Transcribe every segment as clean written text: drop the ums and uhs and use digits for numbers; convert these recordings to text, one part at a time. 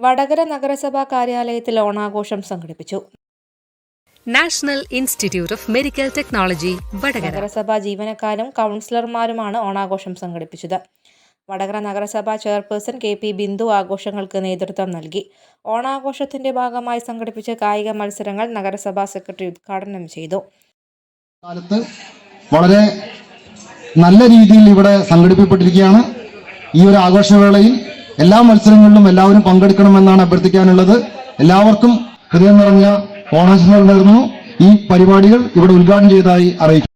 വടകര നഗരസഭാ കാര്യാലയത്തിൽ ഓണാഘോഷം സംഘടിപ്പിച്ചു. National institute of medical technology Vadakara നഗരസഭാ ജീവനക്കാരും കൗൺസിലർമാരുമാണ് ഓണാഘോഷം സംഘടിപ്പിച്ചത്. വടകര നഗരസഭാ ചെയർപേഴ്സൺ KP ബിന്ദു ആഘോഷങ്ങൾക്ക് നേതൃത്വം നൽകി. ഓണാഘോഷത്തിന്റെ ഭാഗമായി സംഘടിപ്പിച്ച കായിക മത്സരങ്ങൾ നഗരസഭാ സെക്രട്ടറി ഉദ്ഘാടനം ചെയ്തു. വളരെ നല്ല രീതിയിൽ ഇവിടെ സംഘടിപ്പിക്കപ്പെട്ടിരിക്കുകയാണ്. ഈ ഒരു ആഘോഷവേളയിൽ എല്ലാ മത്സരങ്ങളിലും എല്ലാവരും പങ്കെടുക്കണമെന്നാണ് അഭ്യർത്ഥിക്കാനുള്ളത്. എല്ലാവർക്കും ഹൃദയം നിറഞ്ഞ ഓണാശംസകൾ നേർന്നു. ഈ പരിപാടികൾ ഇവിടെ ഉദ്ഘാടനം ചെയ്തതായി അറിയിച്ചു.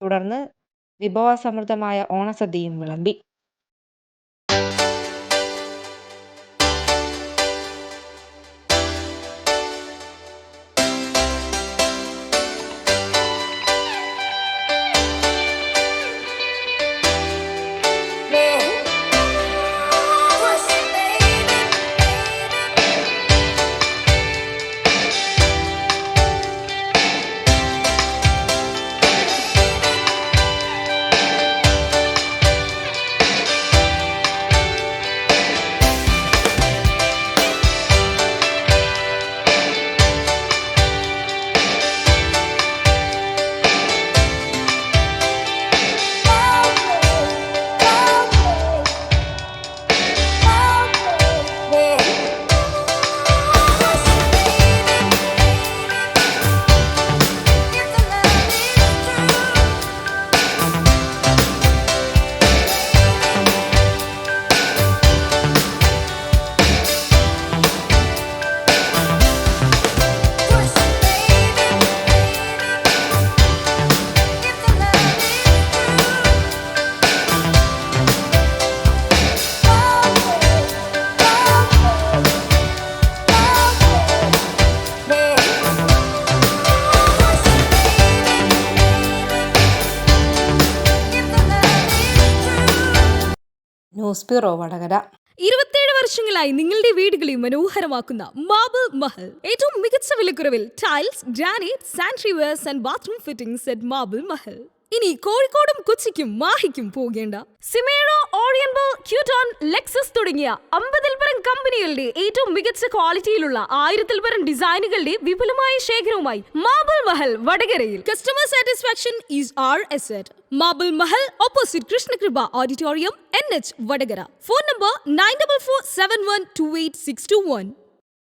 തുടർന്ന് വിഭവസമൃദ്ധമായ ഓണസദ്യയും വിളമ്പി. News bureau Vadakara. 27 വർഷങ്ങളായി നിങ്ങളുടെ വീടുകളെ മനോഹരമാക്കുന്ന മാർബിൾ മഹൽ. ഏറ്റവും മികച്ച വിലക്കുറവിൽ tiles, granite, sanitary wears and bathroom fittings at marble Mahal. ഇനി കോഴിക്കോടും കൊച്ചിക്കും മാഹിക്കും പോകേണ്ട. സിമേറോ, ഓറിയന്റൽ, ക്യൂട്ടോൺ, ലെക്സസ് തുടങ്ങിയ 50-ൽ പരം കമ്പനികളുടെ ഏറ്റവും മികച്ച ക്വാളിറ്റിയിലുള്ള 1000-ൽ പരം ഡിസൈനുകളുടെ വിപുലമായ ശേഖരവുമായി മാർബിൾ മഹൽ വടകരയിൽ. Customer satisfaction is our asset. Marble Mahal, opposite Krishnakripa auditorium, NH Vadakara. Phone number 9447128621.